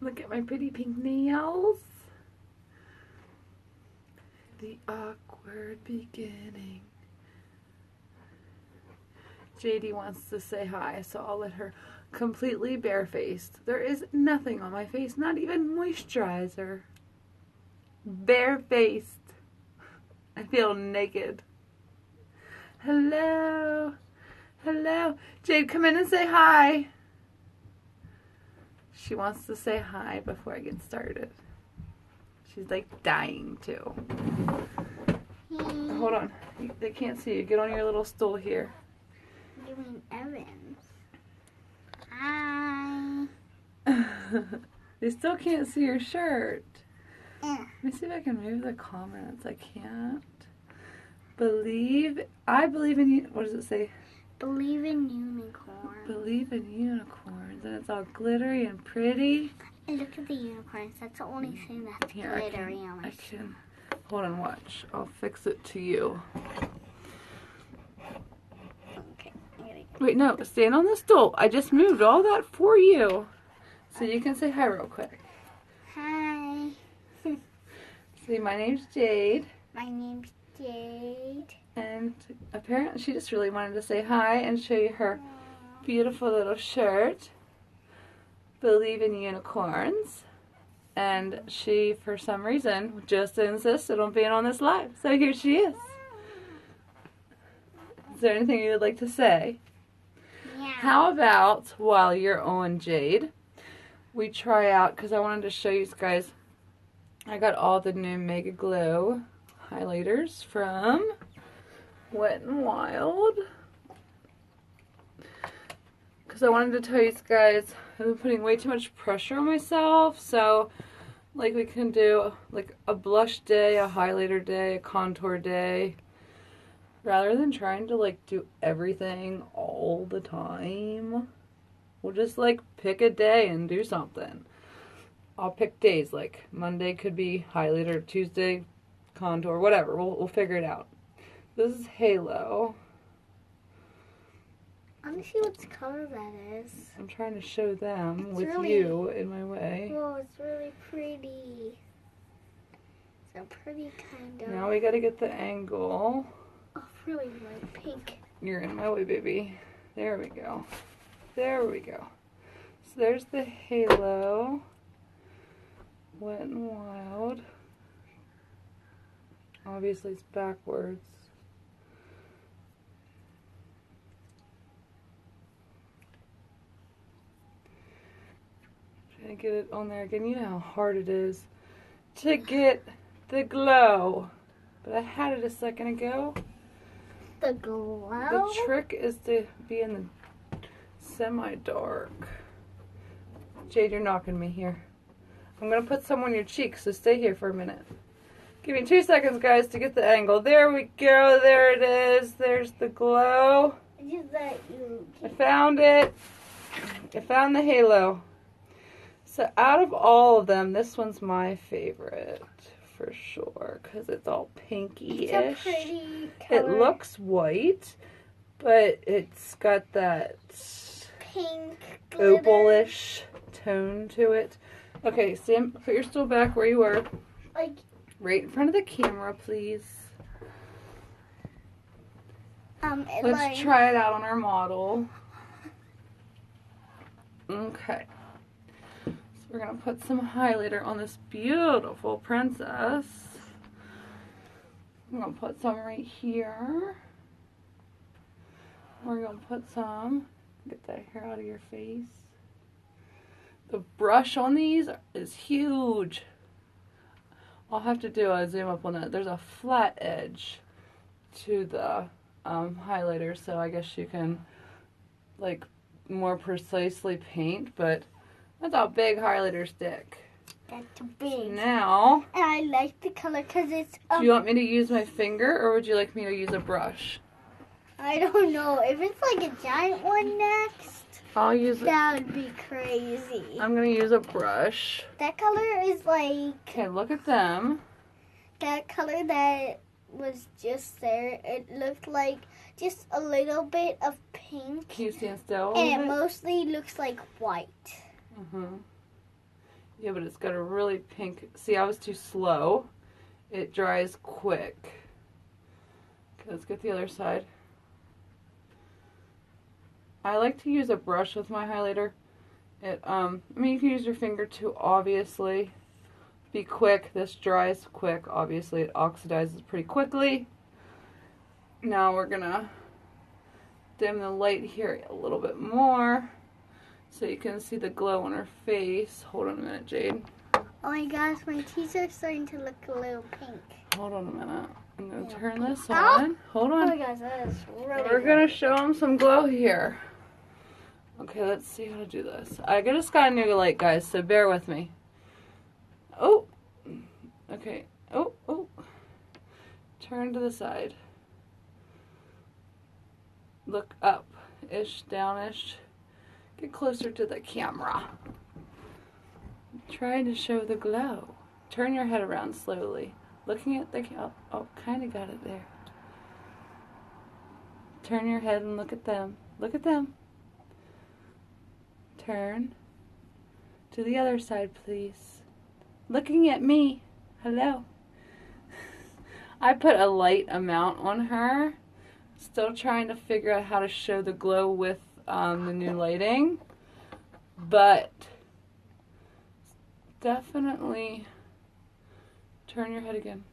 Look at my pretty pink nails. The awkward beginning. JD wants to say hi, so I'll let her completely barefaced. There is nothing on my face, not even moisturizer. Barefaced. I feel naked. Hello. Hello. Jade, come in and say hi. She wants to say hi before I get started. She's like dying to. Hold on. They can't see you. Get on your little stool here. You mean Evans? Hi. They still can't see your shirt. Yeah. Let me see if I can move the comments. I can't. I believe in you. What does it say? Believe in unicorns. Believe in unicorns. And it's all glittery and pretty. And look at the unicorns. That's the only thing that's Here, glittery on my I can. Hold on, watch. I'll fix it to you. Okay. Wait, no. Stand on the stool. I just moved all that for you. So you can say hi real quick. Hi. See, my name's Jade. My name's Jade. And apparently she just really wanted to say hi and show you her beautiful little shirt. Believe in unicorns. And she, for some reason, just insisted on being on this live. So here she is. Is there anything you would like to say? Yeah. How about, while you're on, Jade, we try out, because I wanted to show you guys, I got all the new Mega Glow highlighters from Wet n Wild. Because I wanted to tell you guys, I've been putting way too much pressure on myself, so like we can do like a blush day, a highlighter day, a contour day, rather than trying to like do everything all the time. We'll just like pick a day and do something. I'll pick days, like Monday could be highlighter, Tuesday contour, whatever. We'll figure it out. This is Halo. Let me see what color that is. I'm trying to show them It's with really, you in my way. Oh, it's really pretty. It's a pretty kind of. Now we gotta get the angle. Oh, really light pink. You're in my way, baby. There we go. There we go. So there's the Halo. Wet n Wild. Obviously it's backwards. Trying to get it on there again. You know how hard it is to get the glow. But I had it a second ago. The glow? The trick is to be in the semi-dark. Jade, you're knocking me here. I'm going to put some on your cheeks, so stay here for a minute. Give me 2 seconds, guys, to get the angle. There we go. There it is. There's the glow. I found it. I found the Halo. So out of all of them, this one's my favorite for sure, because it's all pinky-ish. It's a pretty color. It looks white, but it's got that Pink glitter. opal-ish tone to it. Okay, Sam, put your stool back where you were. Like, right in front of the camera, please. Let's try it out on our model. Okay. So we're going to put some highlighter on this beautiful princess. I'm going to put some right here. We're going to put some, get that hair out of your face. The brush on these is huge. I'll have to do a zoom up on that. There's a flat edge to the highlighter, so I guess you can like more precisely paint, but that's a big highlighter stick. That's big. So now, and I like the color because it's do you want me to use my finger or would you like me to use a brush? I don't know. If it's like a giant one next, I'll use it. That would be crazy. I'm going to use a brush. That color is like... Okay, look at them. That color that was just there, it looked like just a little bit of pink. Can you stand still? And it mostly looks like white. Yeah, but it's got a really pink. See, I was too slow. It dries quick. Okay, let's get the other side. I like to use a brush with my highlighter. I mean, you can use your finger too, obviously. Be quick. This dries quick. Obviously, it oxidizes pretty quickly. Now we're gonna dim the light here a little bit more so you can see the glow on her face. Hold on a minute, Jade. Oh my gosh, my teeth are starting to look a little pink. Hold on a minute. I'm gonna turn this on. Hold on. Oh my gosh, that is really We're gonna show them some glow here. Okay, let's see how to do this. I just got a new light, guys, so bear with me. Oh, okay. Oh. Turn to the side. Look up-ish, down-ish. Get closer to the camera. Trying to show the glow. Turn your head around slowly. Looking at the camera. Oh, kind of got it there. Turn your head and look at them. Look at them. Turn to the other side, please. Looking at me. Hello. I put a light amount on her. Still trying to figure out how to show the glow with the new lighting. But definitely turn your head again.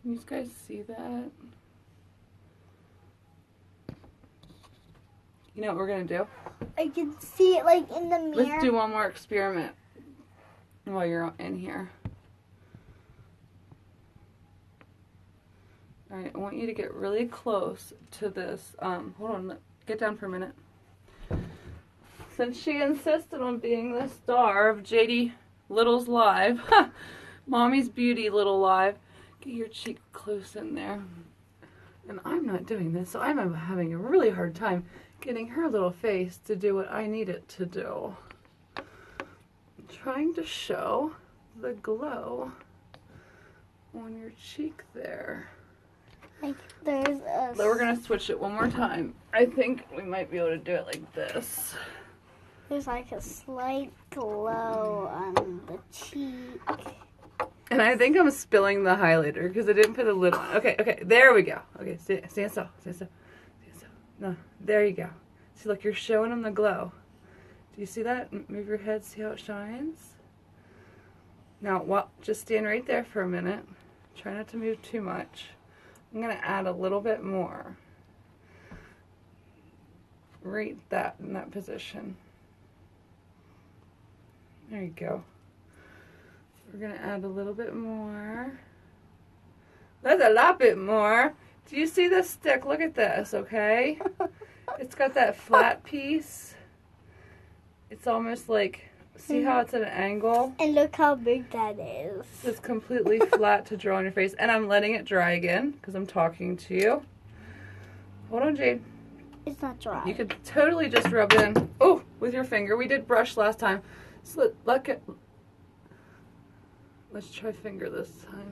Can you guys see that? You know what we're going to do? I can see it like in the mirror. Let's do one more experiment while you're in here. Alright, I want you to get really close to this. Hold on, get down for a minute. Since she insisted on being the star of JD Little's Live, Mommy's Beauty Little Live, get your cheek close in there. And I'm not doing this, so I'm having a really hard time getting her little face to do what I need it to do. I'm trying to show the glow on your cheek there. Like there's a... So we're going to switch it one more time. I think we might be able to do it like this. There's like a slight glow on the cheek. And I think I'm spilling the highlighter because I didn't put a lid on. Okay, there we go. Okay, stand still. No, there you go. See, look, you're showing them the glow. Do you see that? Move your head, see how it shines? Now, just stand right there for a minute. Try not to move too much. I'm going to add a little bit more. Right in that position. There you go. We're going to add a little bit more. That's a lot bit more. Do you see this stick? Look at this, okay? It's got that flat piece. It's almost like, see how it's at an angle? And look how big that is. It's completely flat to draw on your face. And I'm letting it dry again because I'm talking to you. Hold on, Jade. It's not dry. You could totally just rub it in. Oh, with your finger. We did brush last time. So let's try finger this time.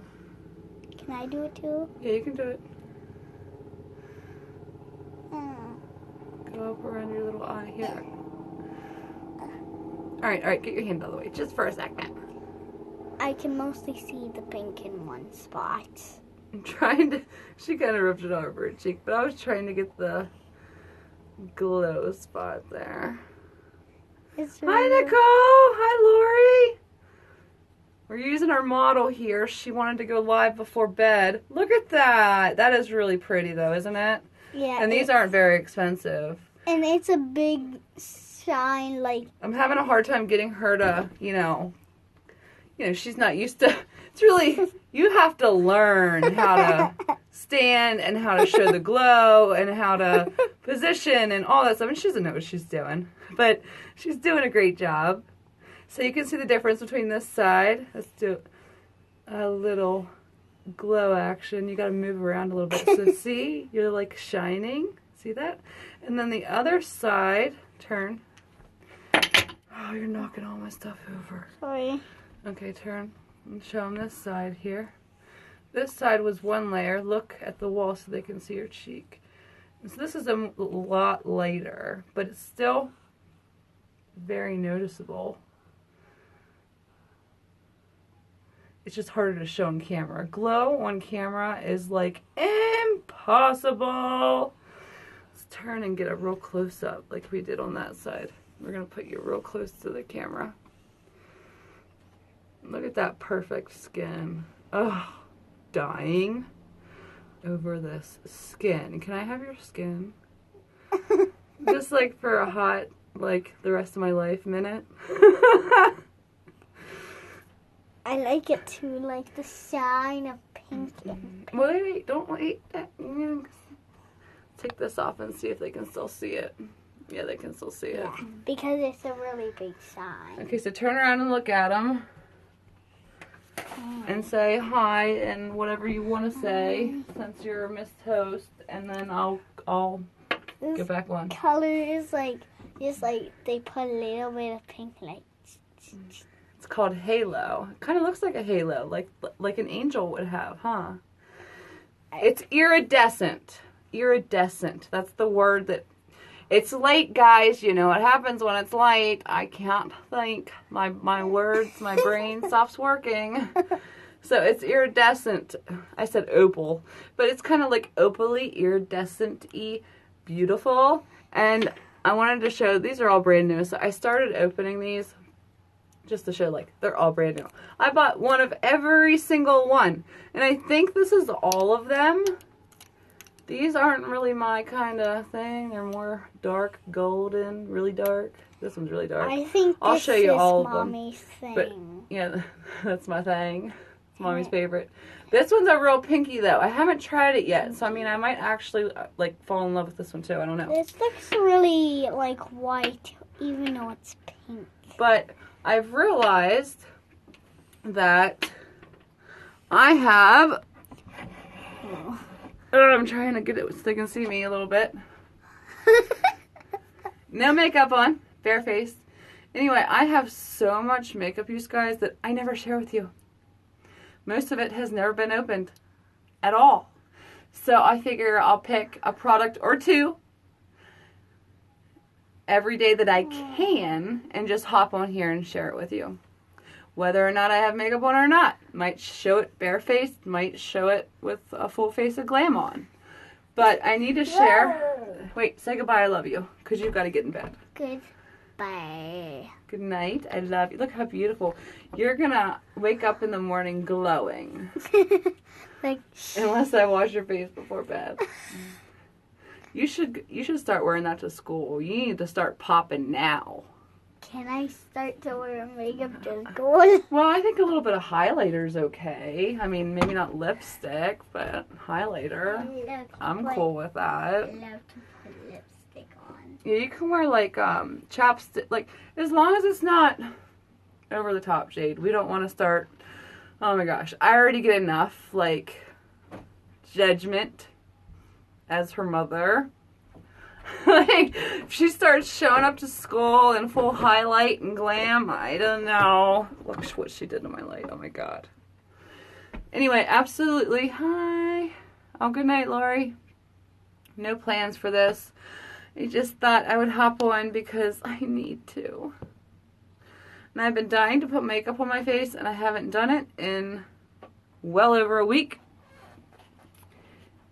Can I do it too? Yeah, you can do it. Go up around your little eye here. Alright, get your hand out of the way, just for a second. I can mostly see the pink in one spot. I'm trying to, she kind of rubbed it all over her cheek, but I was trying to get the glow spot there. Hi, Nicole! Hi, Lori! We're using our model here. She wanted to go live before bed. Look at that! That is really pretty, though, isn't it? Yeah. And these aren't very expensive. And it's a big shine, like... I'm having a hard time getting her to, you know, she's not used to... It's really... You have to learn how to stand and how to show the glow and how to position and all that stuff. And she doesn't know what she's doing. But she's doing a great job. So you can see the difference between this side. Let's do a little glow action. You got to move around a little bit. So see, you're like shining. See that? And then the other side, turn. Oh, you're knocking all my stuff over. Sorry. Okay, turn and show them this side here. This side was one layer. Look at the wall so they can see your cheek. And so this is a lot lighter, but it's still very noticeable. it's just harder to show on camera. Glow on camera is like impossible. Let's turn and get a real close up like we did on that side. We're gonna put you real close to the camera. Look at that perfect skin. Oh, dying over this skin. Can I have your skin? Just like for a hot, like the rest of my life minute. I like it too, like the shine of pink. Wait, don't wait. Take this off and see if they can still see it. Yeah, they can still see it. Yeah, because it's a really big shine. Okay, so turn around and look at them. And say hi and whatever you want to say since you're Miss Toast, and then I'll get back on. Color is like just like they put a little bit of pink like. It's called halo. It kind of looks like a halo, like an angel would have, huh? It's iridescent. Iridescent. That's the word that. It's late, guys. You know what happens when it's light. I can't think. My words, my brain stops working. So it's iridescent. I said opal. But it's kind of like opally, iridescent-y, beautiful. And I wanted to show, these are all brand new. So I started opening these just to show, like, they're all brand new. I bought one of every single one. And I think this is all of them. These aren't really my kind of thing. They're more dark, golden, really dark. This one's really dark. I think I'll show you all of them. Mommy's thing. But yeah, that's my thing. It's Mommy's favorite. This one's a real pinky though. I haven't tried it yet, so I mean, I might actually like fall in love with this one too. I don't know. This looks really like white, even though it's pink. But I've realized that I have. I'm trying to get it so they can see me a little bit. No makeup on, bare-faced. Anyway, I have so much makeup, you guys, that I never share with you. Most of it has never been opened at all. So I figure I'll pick a product or two every day that I can and just hop on here and share it with you. Whether or not I have makeup on or not. Might show it barefaced, might show it with a full face of glam on. But I need to share. Wait, say goodbye, I love you. Because you've got to get in bed. Goodbye. Good night, I love you. Look how beautiful. You're going to wake up in the morning glowing. Like, unless I wash your face before bed. You should start wearing that to school. You need to start popping now. Can I start to wear makeup to school? Well, I think a little bit of highlighter is okay. I mean, maybe not lipstick, but highlighter. I'm cool with that. I love to put lipstick on. Yeah, you can wear like chapstick, like as long as it's not over the top shade. We don't want to start. Oh my gosh, I already get enough like judgment as her mother. Like, if she starts showing up to school in full highlight and glam, I don't know. Look what she did to my light. Oh my god. Anyway, absolutely. Hi. Oh, good night, Lori. No plans for this. I just thought I would hop on because I need to. And I've been dying to put makeup on my face, and I haven't done it in well over a week.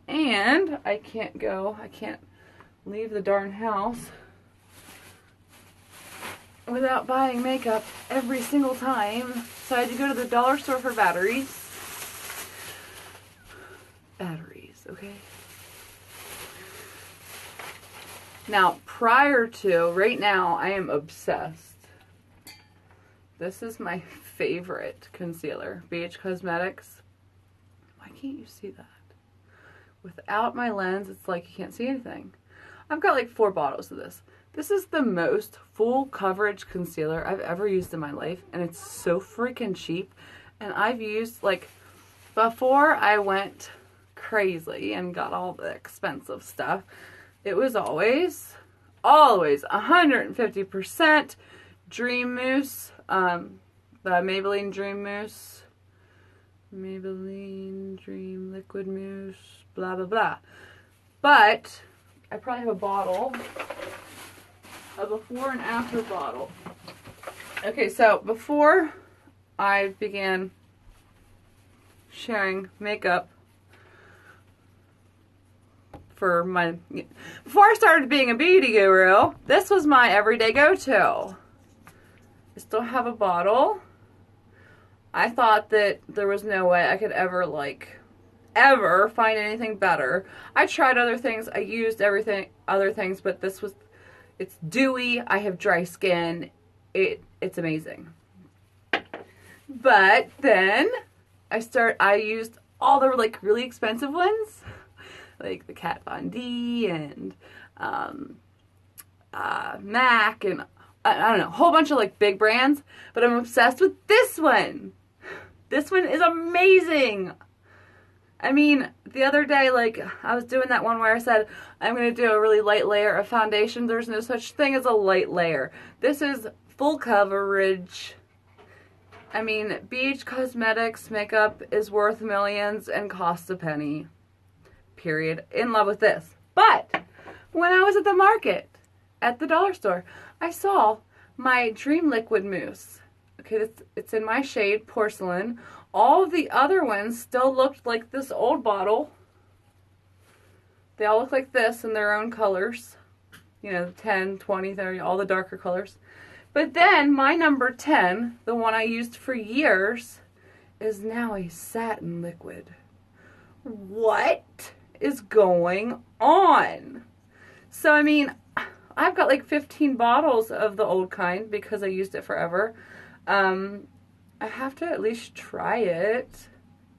And I can't leave the darn house without buying makeup every single time. So I had to go to the dollar store for batteries. Batteries, okay? Now, right now, I am obsessed. This is my favorite concealer, BH Cosmetics. Why can't you see that? Without my lens, it's like you can't see anything. I've got like 4 bottles of this. This is the most full coverage concealer I've ever used in my life, and it's so freaking cheap. And I've used, like, before I went crazy and got all the expensive stuff, it was always 150% Dream Mousse, the Maybelline Dream Mousse, Maybelline Dream Liquid Mousse, blah, blah, blah. But I probably have a bottle, a before and after bottle. Okay, so before I began sharing makeup for my, before I started being a beauty guru, this was my everyday go-to. I still have a bottle. I thought that there was no way I could ever, like, ever find anything better. I tried other things. I used other things, but this was, it's dewy. I have dry skin. It's amazing. But then I used all the, like, really expensive ones, like the Kat Von D and MAC and I don't know, a whole bunch of, like, big brands, but I'm obsessed with this one. This one is amazing. I mean, the other day, like, I was doing that one where I said, I'm going to do a really light layer of foundation. There's no such thing as a light layer. This is full coverage. I mean, BH Cosmetics makeup is worth millions and costs a penny. Period. In love with this. But when I was at the market, at the dollar store, I saw my Dream Liquid Mousse. Okay, it's in my shade, Porcelain. All of the other ones still looked like this old bottle. They all look like this in their own colors. You know, 10, 20, 30, all the darker colors. But then my number 10, the one I used for years, is now a satin liquid. What is going on? So, I mean, I've got like 15 bottles of the old kind because I used it forever. I have to at least try it.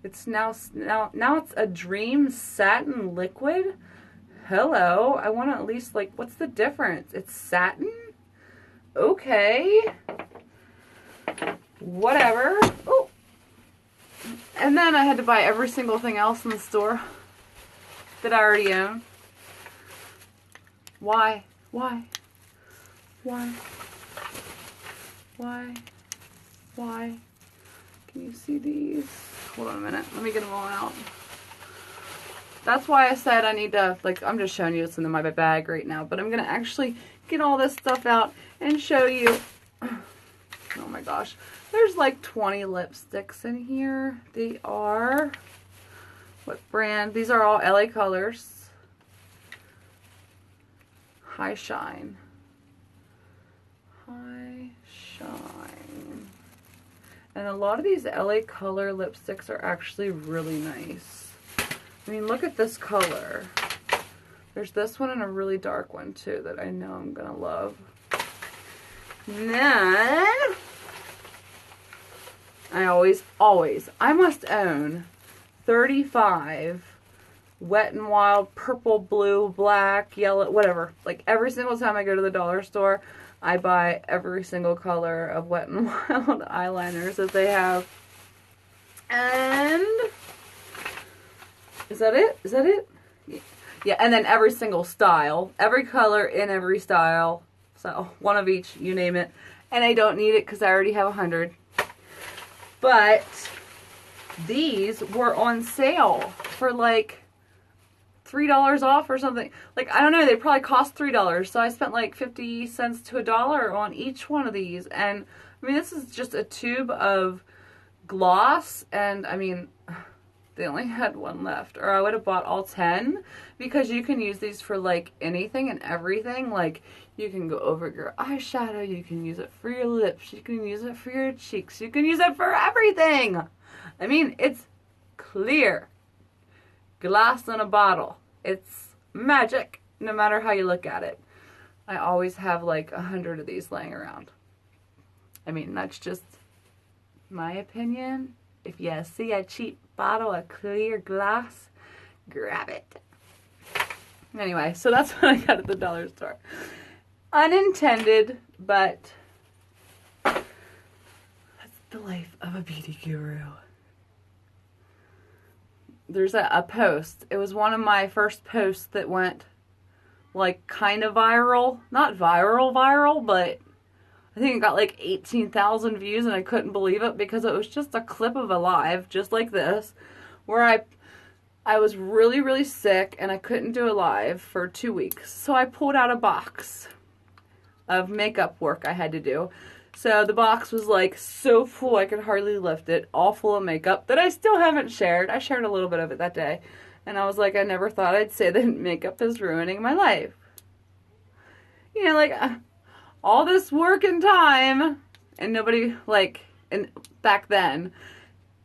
It's now it's a Dream Satin Liquid. Hello, I want to at least, like, what's the difference? It's satin? Okay. Whatever. Oh. And then I had to buy every single thing else in the store that I already own. Why? Why? Why? Why? Why? Can you see these? Hold on a minute. Let me get them all out. That's why I said I need to, like, I'm just showing you what's in my bag right now, but I'm going to actually get all this stuff out and show you. Oh my gosh. There's like 20 lipsticks in here. They are, what brand? These are all LA Colors. High Shine. High Shine. And a lot of these LA Color lipsticks are actually really nice. I mean, look at this color. There's this one and a really dark one too that I know I'm gonna love. And then I must own 35 Wet n Wild purple, blue, black, yellow, whatever. Like, every single time I go to the dollar store, I buy every single color of Wet n Wild eyeliners that they have. And is that it? Is that it? Yeah, and then every single style. Every color in every style. So, one of each, you name it. And I don't need it because I already have 100. But these were on sale for like $3 off or something. Like, I don't know, they probably cost $3. So I spent like 50 cents to $1 on each one of these. And I mean, this is just a tube of gloss. And I mean, they only had one left. Or I would have bought all 10 because you can use these for like anything and everything. Like, you can go over your eyeshadow. You can use it for your lips. You can use it for your cheeks. You can use it for everything. I mean, it's clear. Glass in a bottle. It's magic, no matter how you look at it. I always have like 100 of these laying around. I mean, that's just my opinion. If you see a cheap bottle of clear glass, grab it. Anyway, so that's what I got at the dollar store. Unintended, but that's the life of a beauty guru. There's a post. It was one of my first posts that went like kind of viral. Not viral, but I think it got like 18,000 views and I couldn't believe it because it was just a clip of a live, just like this, where I was really, really sick and I couldn't do a live for 2 weeks. So I pulled out a box of makeup work I had to do. So the box was like so full I could hardly lift it, all full of makeup that I still haven't shared. I shared a little bit of it that day. And I was like, I never thought I'd say that makeup is ruining my life. You know, like all this work and time, and nobody, like, and back then,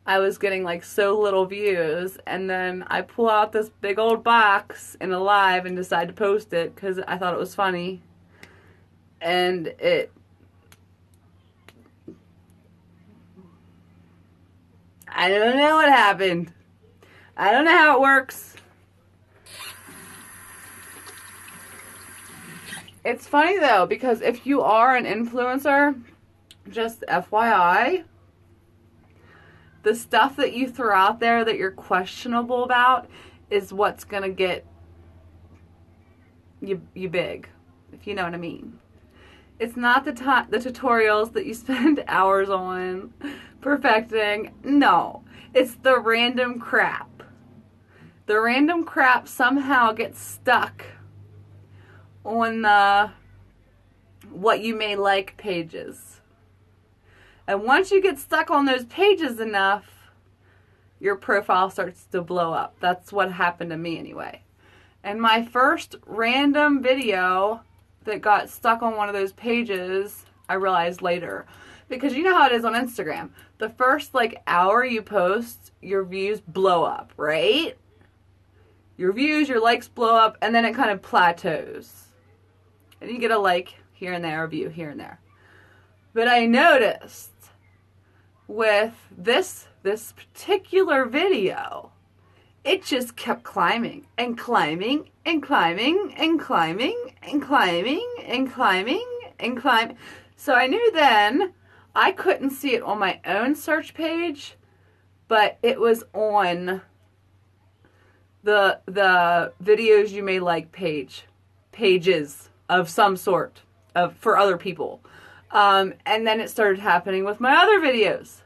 I was getting like so little views, and then I pull out this big old box in a live and decide to post it because I thought it was funny. And I don't know what happened. I don't know how it works. It's funny though, because if you are an influencer, just FYI, the stuff that you throw out there that you're questionable about is what's gonna get you big, if you know what I mean. It's not the tutorials that you spend hours on perfecting. No, it's the random crap. The random crap somehow gets stuck on the what you may like pages. And once you get stuck on those pages enough, your profile starts to blow up. That's what happened to me anyway. And my first random video that got stuck on one of those pages, I realized later. Because you know how it is on Instagram. The first like hour you post, your views blow up, right? Your views, your likes blow up, and then it kind of plateaus. And you get a like here and there, a view here and there. But I noticed with this particular video, it just kept climbing and climbing and climbing and climbing and climbing and climbing and climbing. So I knew then I couldn't see it on my own search page, but it was on the videos you may like pages of some sort for other people. And then it started happening with my other videos.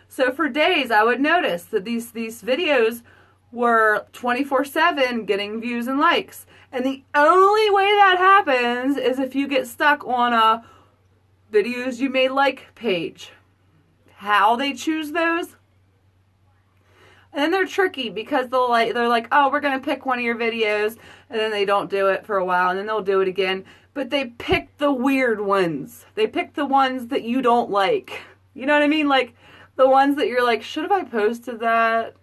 So for days I would notice that these videos were 24/7 getting views and likes. And the only way that happens is if you get stuck on a videos you may like page. How they choose those? And then they're tricky because they're like, oh, we're going to pick one of your videos, and then they don't do it for a while, and then they'll do it again. But they pick the weird ones. They pick the ones that you don't like. You know what I mean? Like the ones that you're like, should have I posted that?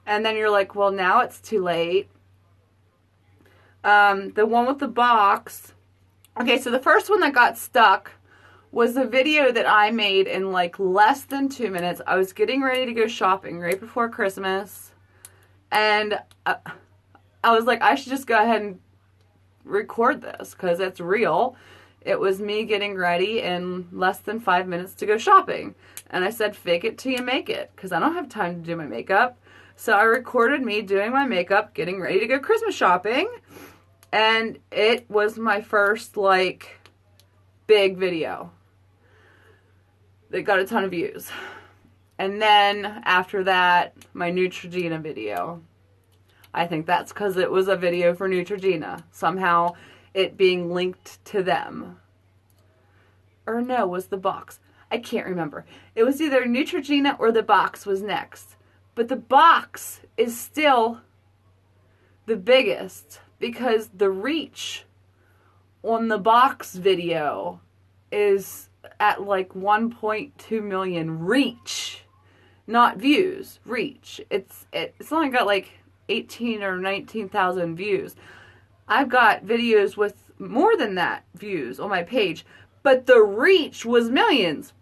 And then you're like, well, now it's too late. The one with the box. Okay, so the first one that got stuck was a video that I made in like less than 2 minutes. I was getting ready to go shopping right before Christmas. And I was like, I should just go ahead and record this because it's real. It was me getting ready in less than 5 minutes to go shopping. And I said, fake it till you make it, because I don't have time to do my makeup. So I recorded me doing my makeup, getting ready to go Christmas shopping. And it was my first, like, big video that got a ton of views. And then after that, my Neutrogena video. I think that's because it was a video for Neutrogena. Somehow it being linked to them. Or no, was the box. I can't remember. It was either Neutrogena or the box was next. But the box is still the biggest because the reach on the box video is at like 1.2 million reach. Not views, reach. It's only got like 18 or 19,000 views. I've got videos with more than that views on my page, but the reach was millions.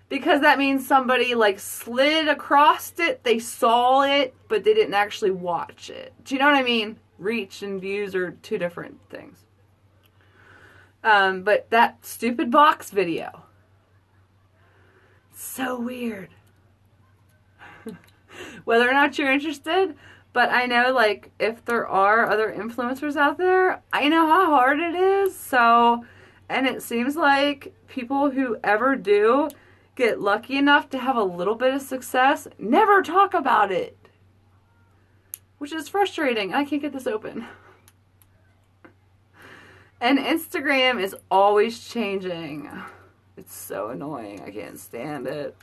Because that means somebody like slid across it, they saw it, but they didn't actually watch it. Do you know what I mean? Reach and views are two different things. But that stupid box video. So weird. Whether or not you're interested, but I know like if there are other influencers out there, I know how hard it is. So, and it seems like people who ever do get lucky enough to have a little bit of success never talk about it, which is frustrating. I can't get this open. And Instagram is always changing. It's so annoying. I can't stand it.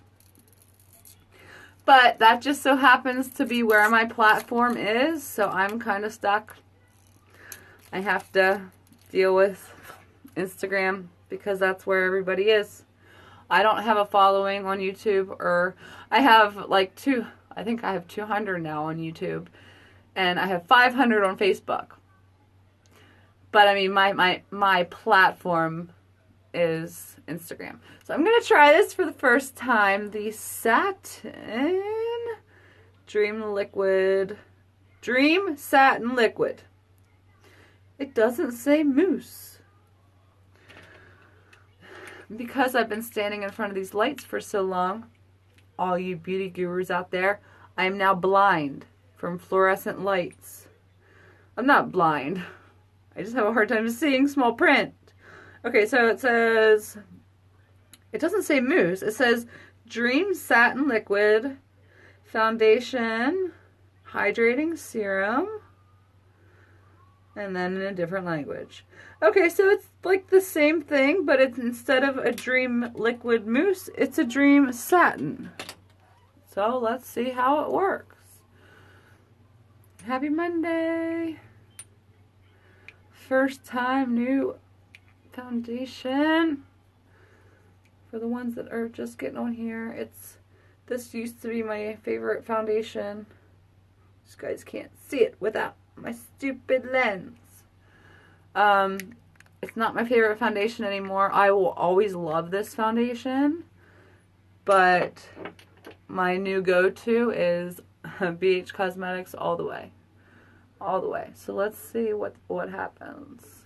But that just so happens to be where my platform is, so I'm kind of stuck. I have to deal with Instagram because that's where everybody is. I don't have a following on YouTube, or I have like I think I have 200 now on YouTube, and I have 500 on Facebook. But I mean, my platform is Instagram. So I'm going to try this for the first time. The Satin Dream Satin Liquid. It doesn't say mousse. Because I've been standing in front of these lights for so long, all you beauty gurus out there, I am now blind from fluorescent lights. I'm not blind. I just have a hard time seeing small print. Okay, so it says, it doesn't say mousse. It says Dream Satin Liquid Foundation Hydrating Serum. And then in a different language. Okay, so it's like the same thing, but it's instead of a Dream Liquid Mousse, it's a Dream Satin. So let's see how it works. Happy Monday. First time new foundation. For the ones that are just getting on here, this used to be my favorite foundation. You guys can't see it without my stupid lens. It's not my favorite foundation anymore. I will always love this foundation, but my new go-to is BH Cosmetics all the way. All the way. So let's see what happens.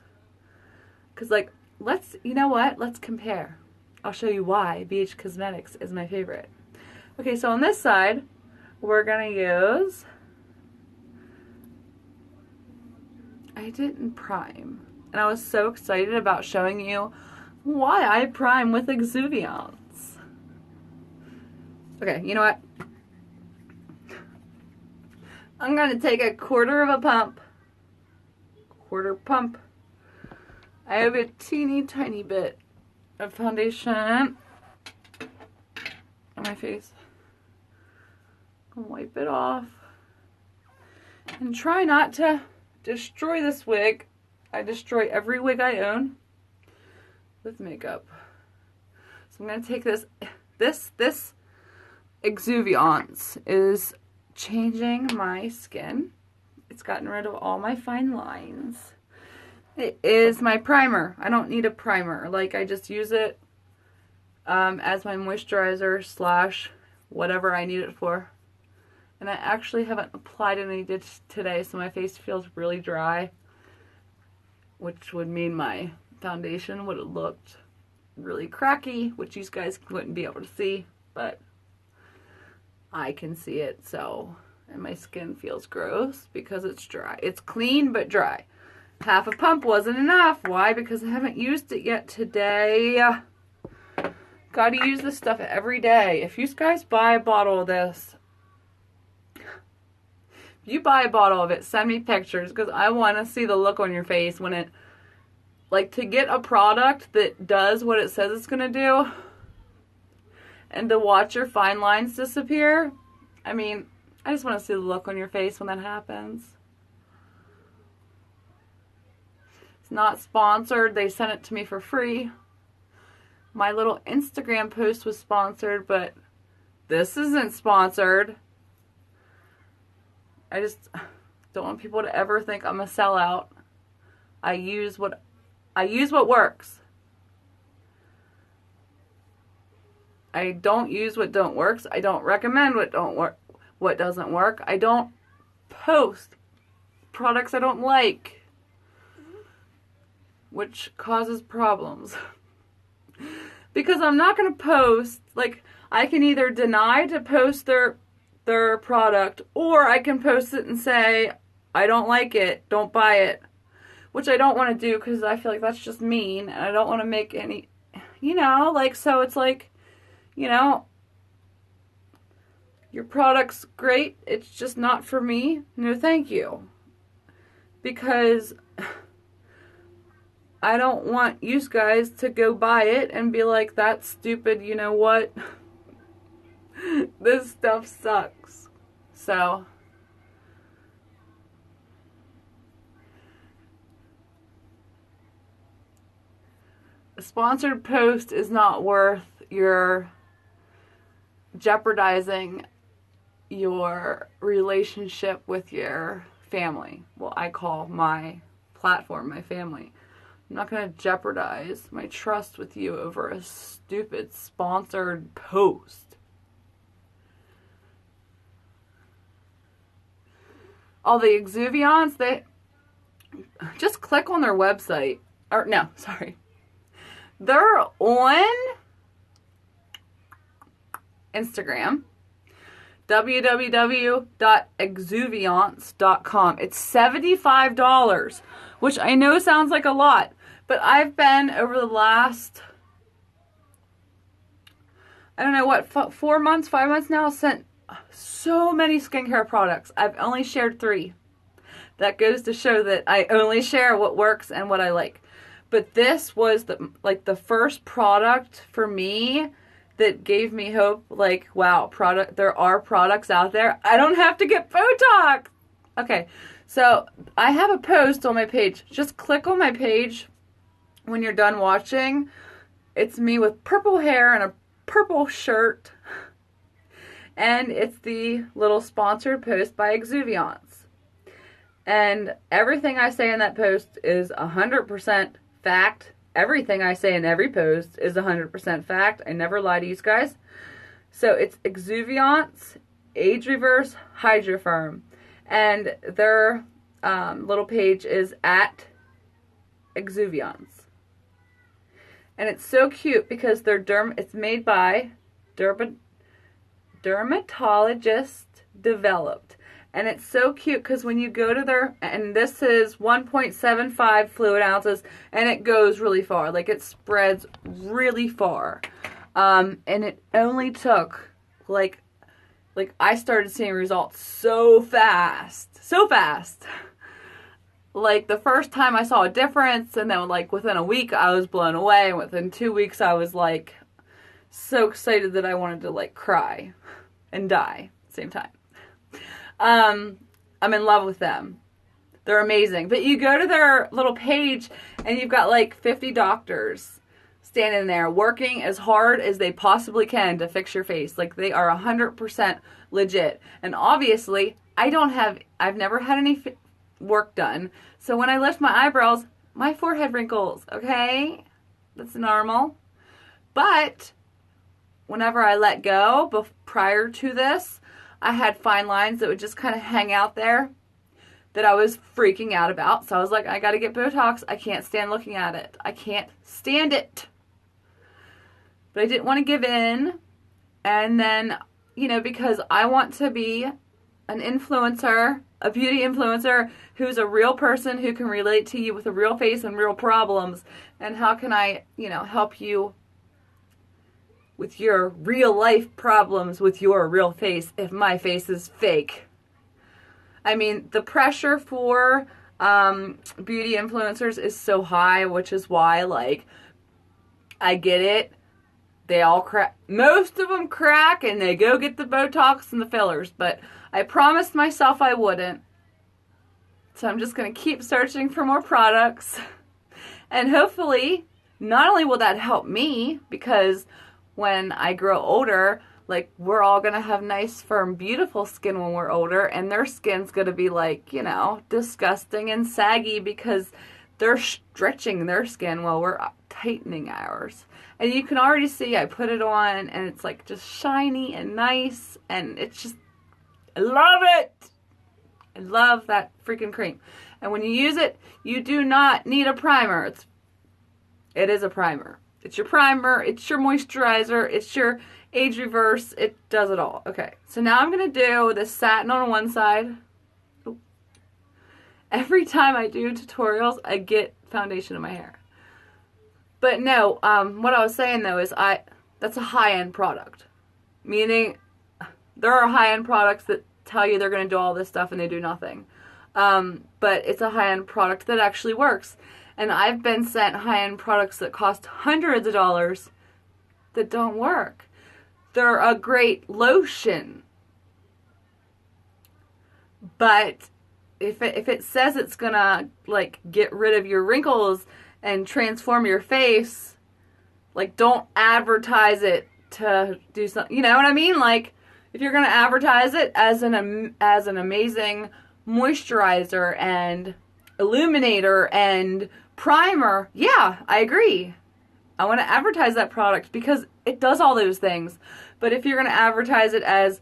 Cause like, you know what? Let's compare. I'll show you why BH Cosmetics is my favorite. Okay, so on this side, we're gonna use, I didn't prime. And I was so excited about showing you why I prime with exuviance. Okay, you know what? I'm going to take a quarter of a pump. Quarter pump. I have a teeny tiny bit of foundation on my face. I'll wipe it off. And try not to destroy this wig. I destroy every wig I own with makeup. So I'm going to take this exuviance is changing my skin. It's gotten rid of all my fine lines. It is my primer. I don't need a primer. Like, I just use it as my moisturizer / whatever I need it for. And I actually haven't applied any today, so my face feels really dry, which would mean my foundation would have looked really cracky, which you guys wouldn't be able to see, but I can see it. So, and my skin feels gross because it's dry. It's clean but dry. Half a pump wasn't enough. Why? Because I haven't used it yet today. Gotta use this stuff every day. If you guys buy a bottle of this, if you buy a bottle of it, send me pictures, because I want to see the look on your face when it, like, to get a product that does what it says it's going to do, and to watch your fine lines disappear. I mean, I just want to see the look on your face when that happens. It's not sponsored. They sent it to me for free. My little Instagram post was sponsored, but this isn't sponsored. I just don't want people to ever think I'm a sellout. I use what works. I don't use what don't works. I don't recommend what doesn't work. I don't post products I don't like, which causes problems. Because I'm not going to post, like, I can either deny to post their product, or I can post it and say, I don't like it, don't buy it. Which I don't want to do, because I feel like that's just mean, and I don't want to make any, like, so it's like, your product's great, it's just not for me. No, thank you. Because I don't want you guys to go buy it and be like, that's stupid, you know what? This stuff sucks. So, a sponsored post is not worth your jeopardizing your relationship with your family. Well, I call my platform my family. I'm not going to jeopardize my trust with you over a stupid sponsored post. All the Exuviants, they just click on their website. Or no, sorry. They're on Instagram. www.exuviance.com. It's $75, which I know sounds like a lot, but I've been over the last, I don't know what, 4 months, 5 months now, sent so many skincare products. I've only shared 3. That goes to show that I only share what works and what I like. But this was the first product for me that gave me hope, like, wow, there are products out there. I don't have to get Botox. Okay, so I have a post on my page. Just click on my page when you're done watching. It's me with purple hair and a purple shirt. And it's the little sponsored post by Exuviance. And everything I say in that post is 100% fact. Everything I say in every post is 100% fact. I never lie to you guys. So it's Exuviance Age Reverse Hydrofirm. And their little page is at Exuviance. And it's so cute because it's made by dermatologist developed. And it's so cute because when you go to and this is 1.75 fluid ounces, and it goes really far. Like, it spreads really far. And it only took, like I started seeing results so fast. So fast. Like, the first time I saw a difference, and then, like, within a week, I was blown away. And within 2 weeks, I was, like, so excited that I wanted to, like, cry and die at the same time. I'm in love with them. They're amazing. But you go to their little page and you've got like 50 doctors standing there working as hard as they possibly can to fix your face. Like, they are 100% legit. And obviously, I've never had any work done. So when I lift my eyebrows, my forehead wrinkles, okay? That's normal. But whenever I let go, prior to this, I had fine lines that would just kind of hang out there that I was freaking out about. So I was like, I got to get Botox. I can't stand looking at it. I can't stand it. But I didn't want to give in. And then, because I want to be an influencer, a beauty influencer who's a real person who can relate to you with a real face and real problems. And how can I, help you with your real life problems with your real face if my face is fake? I mean, the pressure for beauty influencers is so high, which is why, like, I get it. They all crack. Most of them crack and they go get the Botox and the fillers, but I promised myself I wouldn't. So I'm just going to keep searching for more products. And hopefully, not only will that help me, because when I grow older, like, we're all going to have nice, firm, beautiful skin when we're older, and their skin's going to be, like, disgusting and saggy because they're stretching their skin while we're tightening ours. And you can already see I put it on, and it's, like, just shiny and nice, and it's just, I love it! I love that freaking cream. And when you use it, you do not need a primer. It is a primer. It's your primer, it's your moisturizer, it's your age reverse, it does it all. Okay, so now I'm going to do the satin on one side. Ooh. Every time I do tutorials, I get foundation in my hair. But no, what I was saying though is that's a high-end product. Meaning, there are high-end products that tell you they're going to do all this stuff and they do nothing. But it's a high-end product that actually works. And I've been sent high-end products that cost hundreds of dollars that don't work. They're a great lotion, but if it says it's gonna like get rid of your wrinkles and transform your face, like don't advertise it to do something. You know what I mean? Like if you're gonna advertise it as an amazing moisturizer and illuminator and primer, yeah, I agree. I want to advertise that product because it does all those things. But if you're going to advertise it as,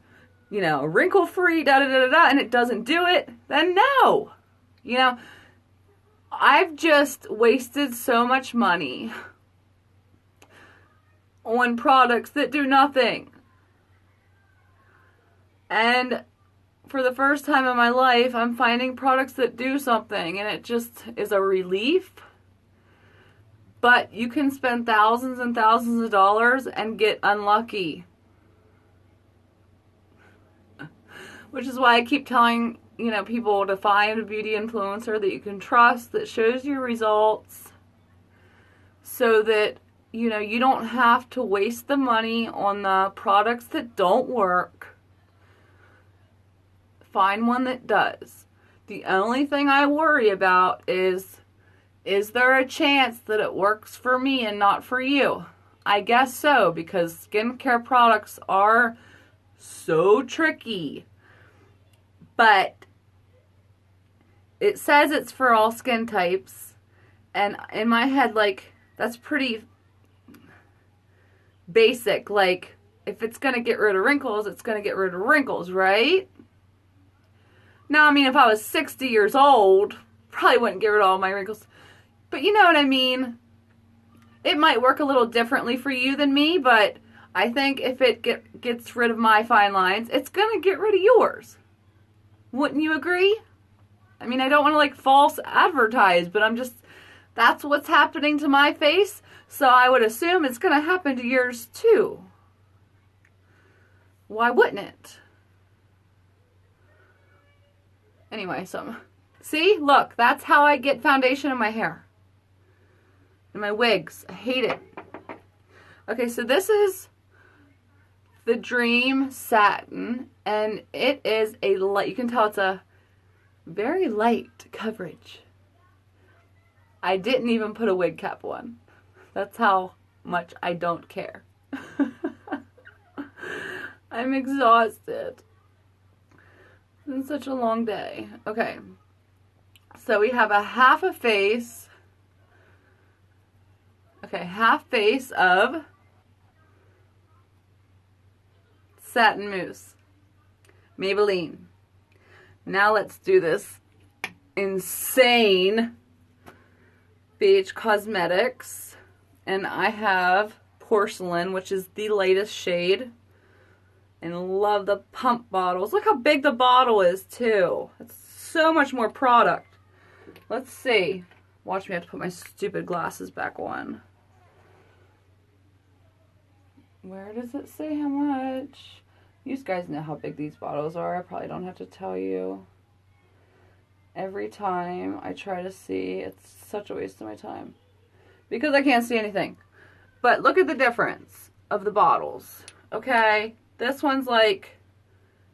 you know, wrinkle-free, da-da-da-da-da, and it doesn't do it, then no. You know, I've just wasted so much money on products that do nothing. And for the first time in my life, I'm finding products that do something, and it just is a relief. But you can spend thousands and thousands of dollars and get unlucky. Which is why I keep telling, you know, people to find a beauty influencer that you can trust, that shows you results, so that, you know, you don't have to waste the money on the products that don't work. Find one that does. The only thing I worry about is there a chance that it works for me and not for you? I guess so, because skincare products are so tricky. But it says it's for all skin types. And in my head, like, that's pretty basic. Like, if it's going to get rid of wrinkles, it's going to get rid of wrinkles, right? Now, I mean, if I was 60 years old, probably wouldn't get rid of all my wrinkles. But you know what I mean? It might work a little differently for you than me, but I think if it gets rid of my fine lines, it's going to get rid of yours. Wouldn't you agree? I mean, I don't want to like false advertise, but that's what's happening to my face, so I would assume it's going to happen to yours too. Why wouldn't it? Anyway, see, look, that's how I get foundation in my hair. And my wigs. I hate it. Okay, so this is the Dream Satin, and it is a light, you can tell it's a very light coverage. I didn't even put a wig cap on. That's how much I don't care. I'm exhausted. It's been such a long day. Okay, so we have a half a face. Okay, half face of Satin Mousse, Maybelline. Now let's do this insane BH Cosmetics. And I have Porcelain, which is the latest shade. And love the pump bottles. Look how big the bottle is, too. It's so much more product. Let's see. Watch me have to put my stupid glasses back on. Where does it say how much? You guys know how big these bottles are. I probably don't have to tell you. Every time I try to see, it's such a waste of my time. Because I can't see anything. But look at the difference of the bottles. Okay? This one's like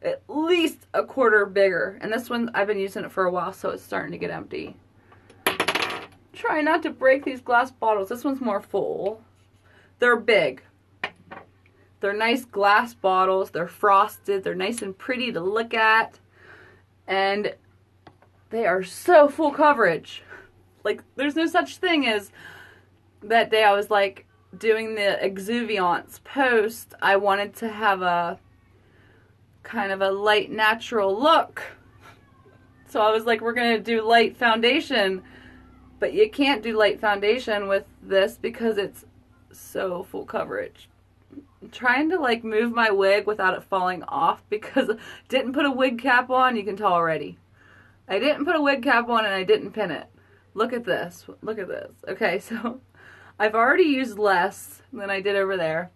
at least a quarter bigger. And this one, I've been using it for a while, so it's starting to get empty. Try not to break these glass bottles. This one's more full. They're big. They're nice glass bottles. They're frosted. They're nice and pretty to look at. And they are so full coverage. Like, there's no such thing as... That day I was like doing the Exuviance post. I wanted to have a kind of a light natural look. So I was like, we're going to do light foundation. But you can't do light foundation with this because it's so full coverage. I'm trying to like move my wig without it falling off because I didn't put a wig cap on. You can tell already. I didn't put a wig cap on and I didn't pin it. Look at this. Look at this. Okay, so I've already used less than I did over there.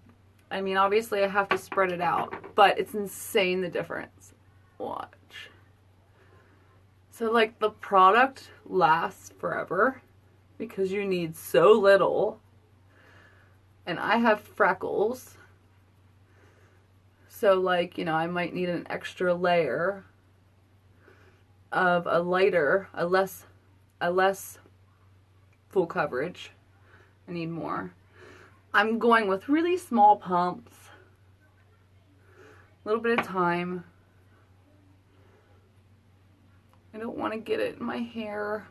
I mean, obviously I have to spread it out, but it's insane the difference. Watch. So like the product lasts forever. because you need so little. And I have freckles. So like, you know, I might need an extra layer of a less full coverage. I need more. I'm going with really small pumps. A little bit of time. I don't want to get it in my hair.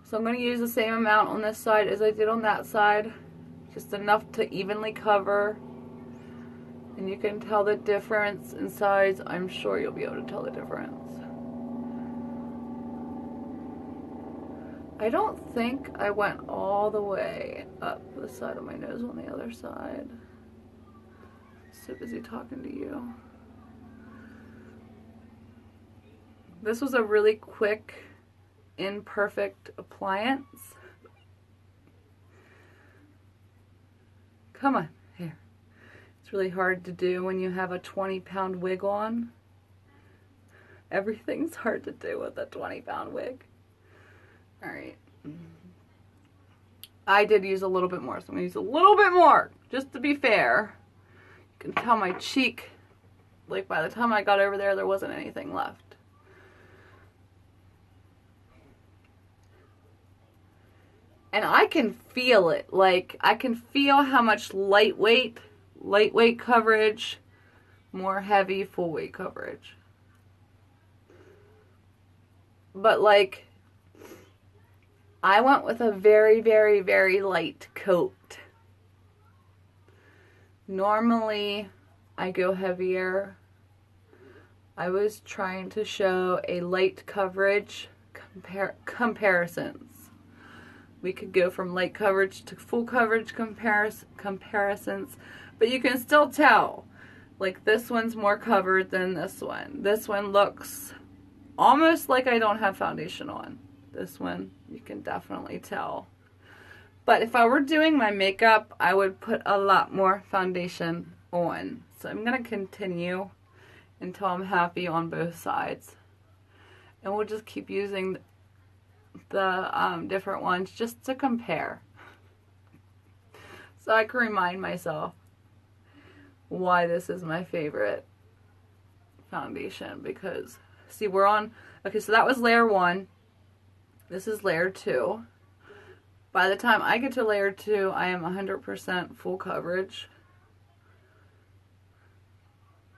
So I'm going to use the same amount on this side as I did on that side. Just enough to evenly cover. And you can tell the difference in size. I'm sure you'll be able to tell the difference. I don't think I went all the way up the side of my nose on the other side. So busy talking to you. This was a really quick, imperfect appliance. Come on, here. It's really hard to do when you have a 20-pound wig on. Everything's hard to do with a 20-pound wig. Alright. I did use a little bit more, so I'm going to use a little bit more, just to be fair. You can tell my cheek, like by the time I got over there wasn't anything left. And I can feel it, like I can feel how much lightweight coverage, more heavy full weight coverage. But like, I went with a very, very, very light coat. Normally, I go heavier. I was trying to show a light coverage comparisons. We could go from light coverage to full coverage comparisons, but you can still tell. Like, this one's more covered than this one. This one looks almost like I don't have foundation on. This one, you can definitely tell. But if I were doing my makeup, I would put a lot more foundation on. So I'm going to continue until I'm happy on both sides. And we'll just keep using the different ones just to compare. So I can remind myself why this is my favorite foundation. Because, see, we're on, okay, so that was layer 1. This is layer 2. By the time I get to layer 2, I am 100% full coverage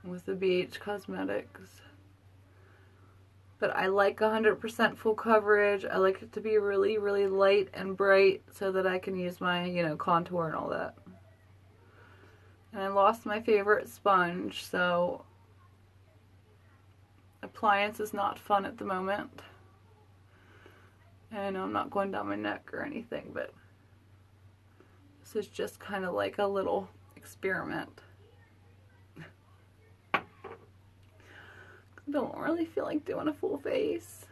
with the BH Cosmetics. But I like 100% full coverage. I like it to be really, really light and bright so that I can use my, you know, contour and all that. And I lost my favorite sponge, so appliance is not fun at the moment. And I know I'm not going down my neck or anything, but this is just kind of like a little experiment. I don't really feel like doing a full face.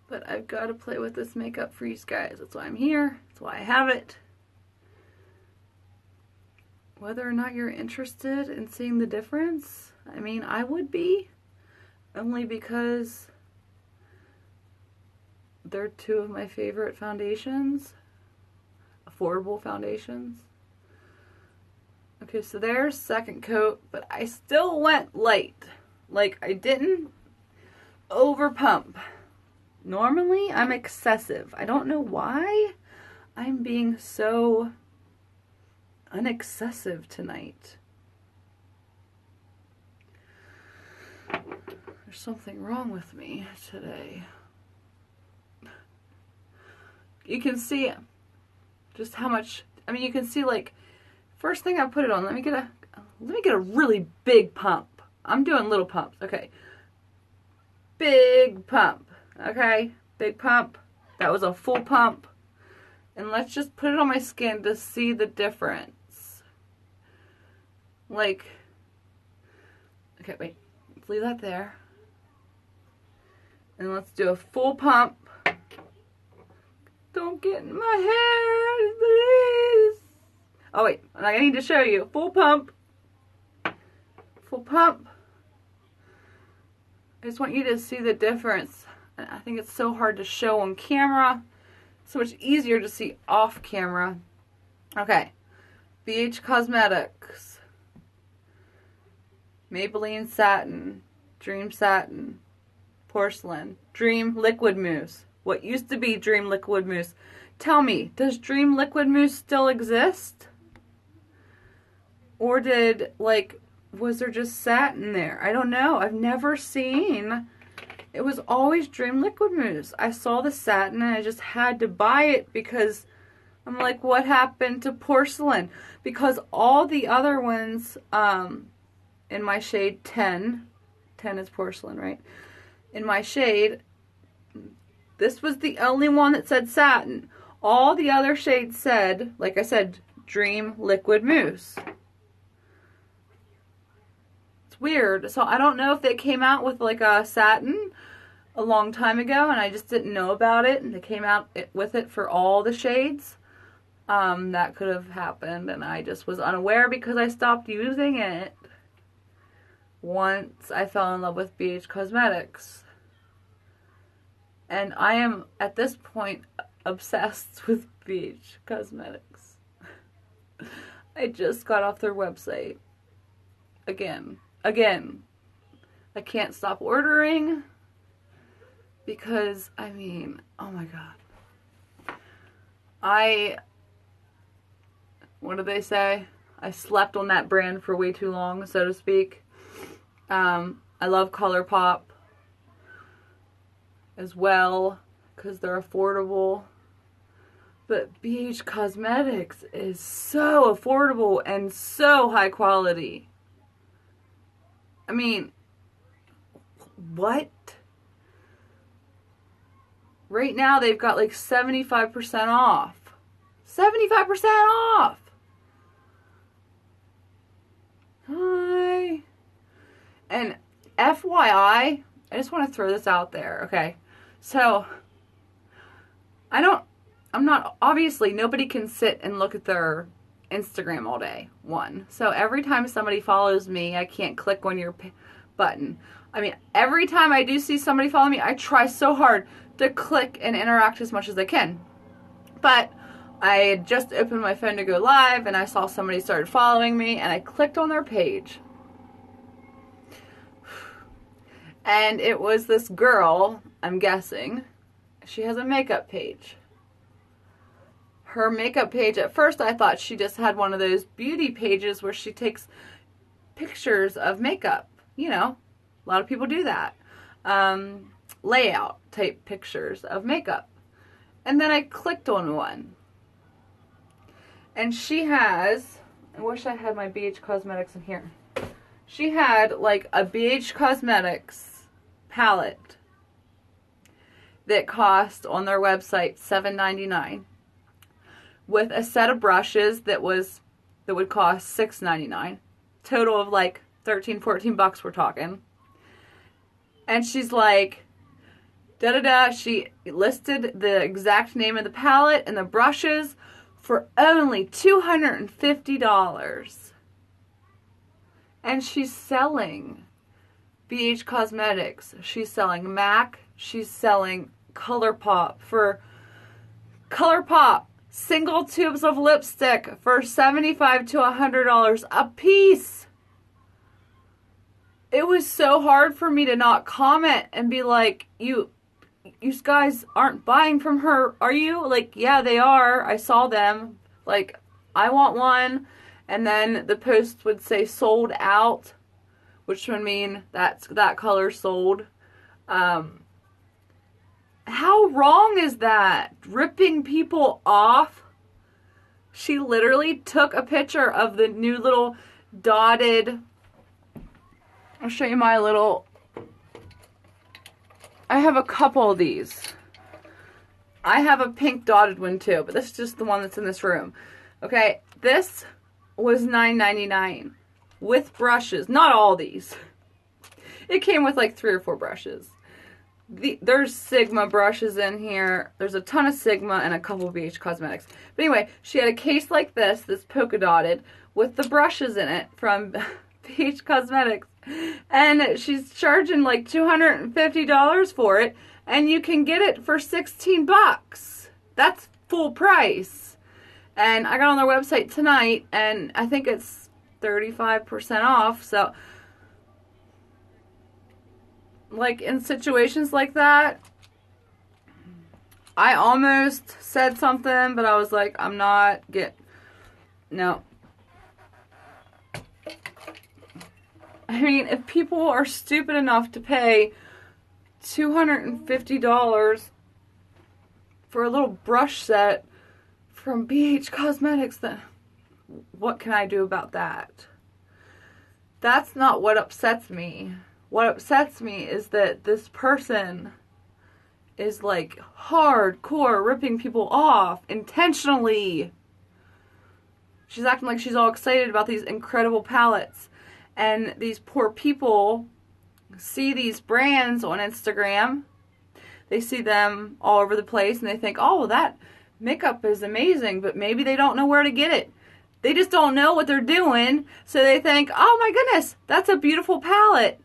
But I've got to play with this makeup for you guys. That's why I'm here. That's why I have it. Whether or not you're interested in seeing the difference, I mean, I would be. Only because they're two of my favorite foundations. Affordable foundations. Okay, so there's second coat, but I still went light. Like, I didn't over pump. Normally, I'm excessive. I don't know why I'm being so unexcessive tonight. There's something wrong with me today. You can see just how much, I mean, you can see, like, first thing I put it on, let me get a really big pump. I'm doing little pumps. Okay. Big pump. Okay? Big pump. That was a full pump. And let's just put it on my skin to see the difference. Like, okay, wait. Let's leave that there. And let's do a full pump. Don't get in my hair, please. Oh, wait. I need to show you. Full pump. Full pump. I just want you to see the difference. I think it's so hard to show on camera. So much easier to see off camera. Okay. BH Cosmetics. Maybelline Satin. Dream Satin. Porcelain. Dream Liquid Mousse. What used to be Dream Liquid Mousse. Tell me, does Dream Liquid Mousse still exist? Or did, like, was there just satin there? I don't know. I've never seen. It was always Dream Liquid Mousse. I saw the satin and I just had to buy it because I'm like, what happened to porcelain? Because all the other ones in my shade 10 is porcelain, right? In my shade, this was the only one that said satin. All the other shades said, like I said, Dream Liquid Mousse. It's weird. So I don't know if they came out with like a satin a long time ago and I just didn't know about it and they came out with it for all the shades. That could have happened and I just was unaware because I stopped using it once I fell in love with BH Cosmetics. And I am, at this point, obsessed with BH Cosmetics. I just got off their website. Again. I can't stop ordering. Because, I mean, oh my god. What do they say? I slept on that brand for way too long, so to speak. I love ColourPop as well because they're affordable, but BH Cosmetics is so affordable and so high quality. I mean, what? Right now they've got like 75% off. 75% off! Hi. And FYI, I just want to throw this out there, okay? So, I'm not, obviously, nobody can sit and look at their Instagram all day, one. So, every time somebody follows me, I can't click on your button. I mean, every time I do see somebody follow me, I try so hard to click and interact as much as I can. But, I had just opened my phone to go live, and I saw somebody started following me, and I clicked on their page. And it was this girl, I'm guessing. She has a makeup page. Her makeup page, at first I thought she just had one of those beauty pages where she takes pictures of makeup. You know, a lot of people do that. Layout type pictures of makeup. And then I clicked on one. And she has, I wish I had my BH Cosmetics in here. She had like a BH Cosmetics palette that cost on their website $7.99 with a set of brushes that would cost $6.99. Total of like 13, 14 bucks we're talking. And she's like, da-da-da, she listed the exact name of the palette and the brushes for only $250. And she's selling BH Cosmetics. She's selling MAC. She's selling ColourPop for ColourPop. Single tubes of lipstick for $75 to $100 a piece. It was so hard for me to not comment and be like, you guys aren't buying from her, are you? Like, yeah, they are. I saw them. Like, I want one. And then the post would say sold out, which would mean that color sold. How wrong is that? Ripping people off? She literally took a picture of the new little dotted, I'll show you my little, I have a couple of these. I have a pink dotted one too, but this is just the one that's in this room. Okay, this was $9.99 with brushes. Not all these. It came with like 3 or 4 brushes. There's Sigma brushes in here. There's a ton of Sigma and a couple of BH Cosmetics. But anyway, she had a case like this that's polka dotted with the brushes in it from BH Cosmetics. And she's charging like $250 for it. and you can get it for 16 bucks. That's full price. And I got on their website tonight, and I think it's 35% off. So, like, in situations like that, I almost said something, but I was like, I'm not no. I mean, if people are stupid enough to pay $250 for a little brush set from BH Cosmetics, then what can I do about that? That's not what upsets me. What upsets me is that this person is like hardcore ripping people off intentionally. She's acting like she's all excited about these incredible palettes. And these poor people see these brands on Instagram. They see them all over the place and they think, oh, well, that makeup is amazing, but maybe they don't know where to get it. They just don't know what they're doing. So they think, oh my goodness, that's a beautiful palette.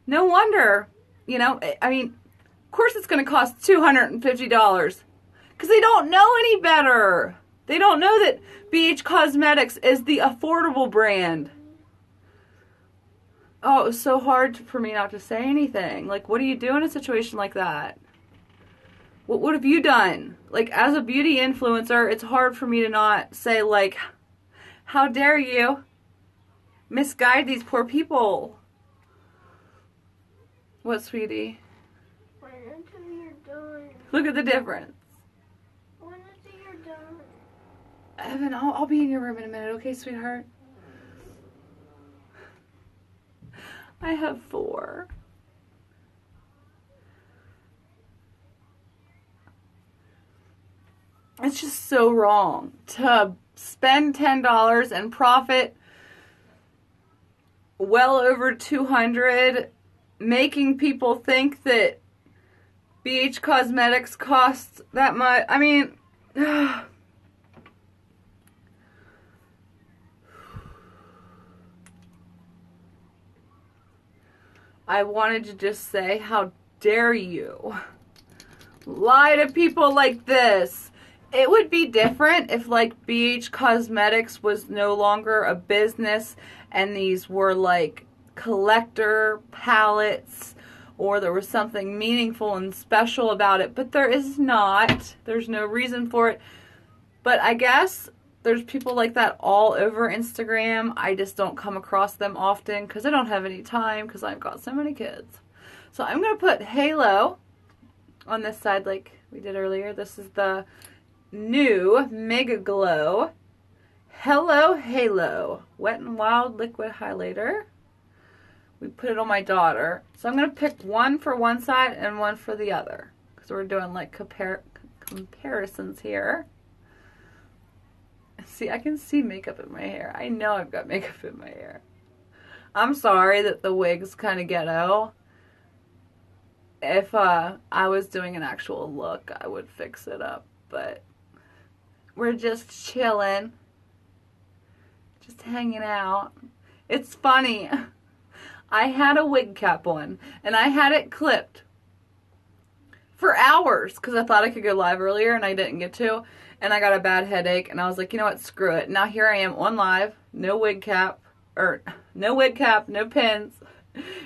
No wonder, you know, I mean, of course it's going to cost $250 because they don't know any better. They don't know that BH Cosmetics is the affordable brand. Oh, it was so hard for me not to say anything. Like, what do you do in a situation like that? What have you done? Like, as a beauty influencer, it's hard for me to not say, like, how dare you misguide these poor people? What, sweetie? Wait until you're done. Look at the difference. Wait until you're done. Evan, I'll be in your room in a minute, okay, sweetheart? I have 4. It's just so wrong to spend $10 and profit well over $200, making people think that BH Cosmetics costs that much. I mean, I wanted to just say, how dare you lie to people like this? It would be different if, like, BH Cosmetics was no longer a business and these were, like, collector palettes or there was something meaningful and special about it. But there is not. There's no reason for it. But I guess there's people like that all over Instagram. I just don't come across them often because I don't have any time because I've got so many kids. So I'm going to put Halo on this side like we did earlier. This is the new Mega Glow Hello Halo Wet n Wild Liquid Highlighter. We put it on my daughter. So I'm going to pick one for one side and one for the other because we're doing like comparisons here. See, I can see makeup in my hair. I know I've got makeup in my hair. I'm sorry that the wig's kind of ghetto. If I was doing an actual look, I would fix it up. But we're just chilling. Just hanging out. It's funny. I had a wig cap on, and I had it clipped for hours because I thought I could go live earlier, and I didn't get to. And I got a bad headache, and I was like, you know what, screw it. Now here I am on live, no wig cap, no pins.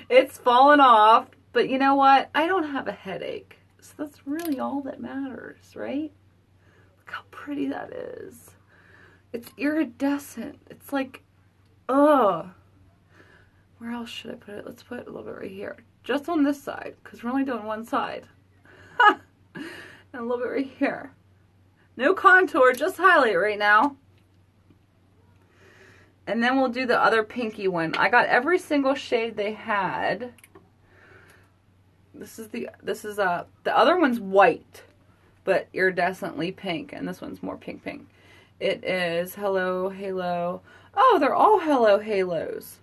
It's fallen off, but you know what? I don't have a headache. So that's really all that matters, right? Look how pretty that is. It's iridescent. It's like, ugh. Where else should I put it? Let's put it a little bit right here. Just on this side, because we're only doing one side. And a little bit right here. No contour, just highlight right now. And then we'll do the other pinky one. I got every single shade they had. The other one's white, but iridescently pink, and this one's more pink. It is Hello Halo. Oh, they're all Hello Halos.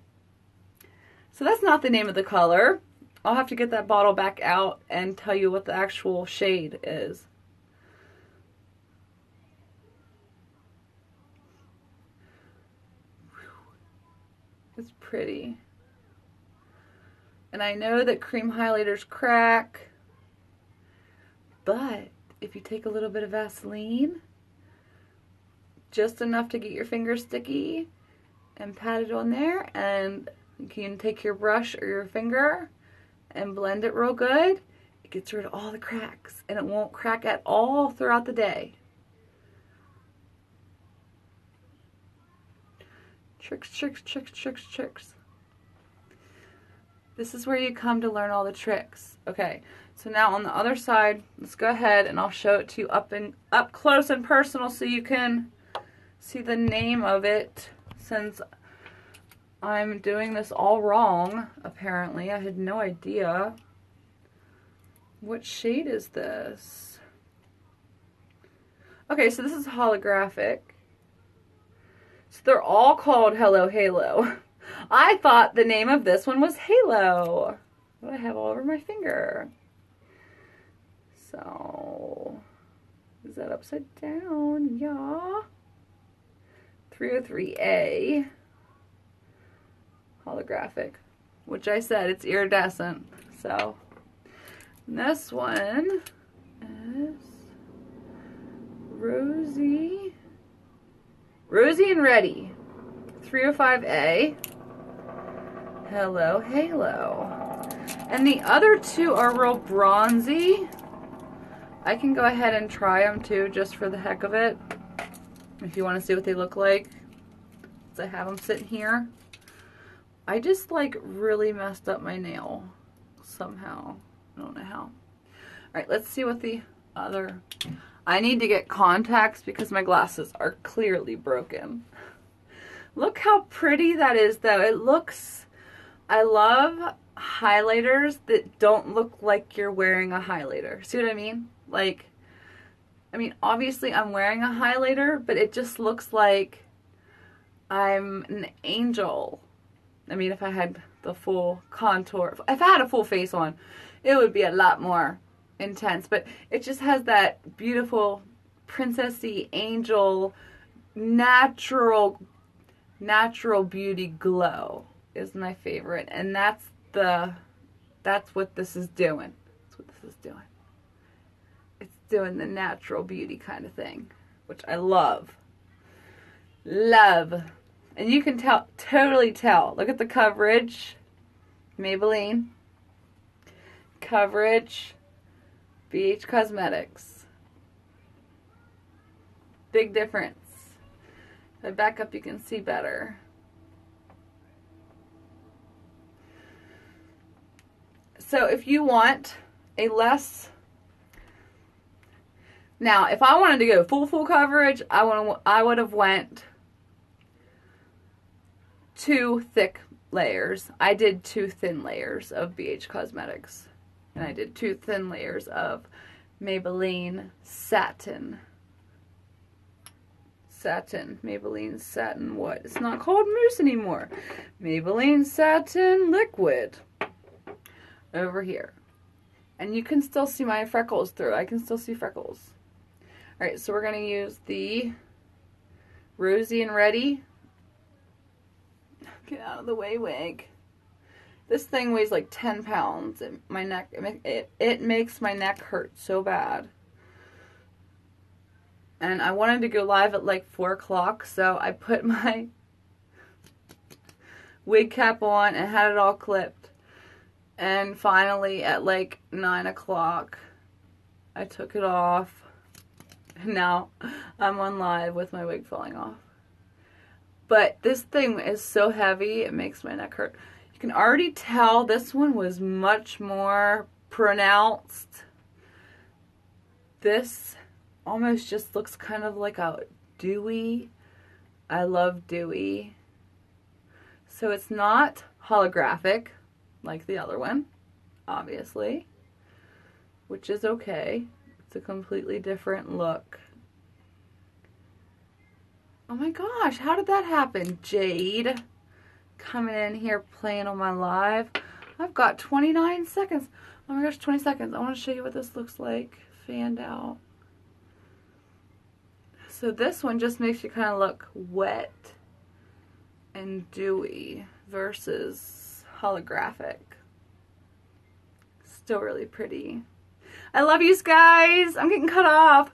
So that's not the name of the color. I'll have to get that bottle back out and tell you what the actual shade is. It's pretty. And I know that cream highlighters crack. But if you take a little bit of Vaseline, just enough to get your fingers sticky, and pat it on there, and you can take your brush or your finger and blend it real good. It gets rid of all the cracks, and it won't crack at all throughout the day. Tricks, tricks, tricks, tricks, tricks. This is where you come to learn all the tricks. Okay, so now on the other side, let's go ahead and I'll show it to you up close and personal so you can see the name of it, since I'm doing this all wrong, apparently. I had no idea. What shade is this? Okay, so this is holographic. So they're all called Hello Halo. I thought the name of this one was Halo. What I have all over my finger. So, is that upside down? Yeah. 303A. Holographic. Which I said, it's iridescent. So, this one is Rosy and Ready. 305A. Hello Halo. And the other two are real bronzy. I can go ahead and try them too, just for the heck of it. If you want to see what they look like. So I have them sitting here. I just like really messed up my nail somehow. I don't know how. Alright, let's see what the other... I need to get contacts because my glasses are clearly broken. Look how pretty that is though. It looks... I love highlighters that don't look like you're wearing a highlighter. See what I mean? Like, I mean, obviously I'm wearing a highlighter, but it just looks like I'm an angel. I mean, if I had the full contour, if I had a full face on, it would be a lot more intense. But it just has that beautiful princessy angel, natural beauty glow is my favorite. And that's what this is doing. That's what this is doing. It's doing the natural beauty kind of thing, which I love. Love. And you can tell, totally tell. Look at the coverage. Maybelline. Coverage. BH Cosmetics. Big difference. If I back up, you can see better. So if you want a less... Now, if I wanted to go full coverage, I would have went 2 thick layers. I did 2 thin layers of BH Cosmetics. And I did 2 thin layers of Maybelline Satin. Maybelline Satin what? It's not called Mousse anymore. Maybelline Satin Liquid. Over here. And you can still see my freckles through. I can still see freckles. Alright, so we're going to use the Rosy and Ready. Get out of the way, wig. This thing weighs like 10 pounds. My neck, it makes my neck hurt so bad. And I wanted to go live at like 4 o'clock, so I put my wig cap on and had it all clipped. And finally at like 9 o'clock, I took it off. And now I'm on live with my wig falling off. But this thing is so heavy, it makes my neck hurt. You can already tell this one was much more pronounced. This almost just looks kind of like a dewy. I love dewy. So it's not holographic like the other one, obviously, which is okay. It's a completely different look. Oh my gosh, how did that happen? Jade coming in here playing on my live. I've got 29 seconds. Oh my gosh, 20 seconds. I want to show you what this looks like fanned out. So this one just makes you kind of look wet and dewy versus holographic. Still really pretty. I love you guys. I'm getting cut off.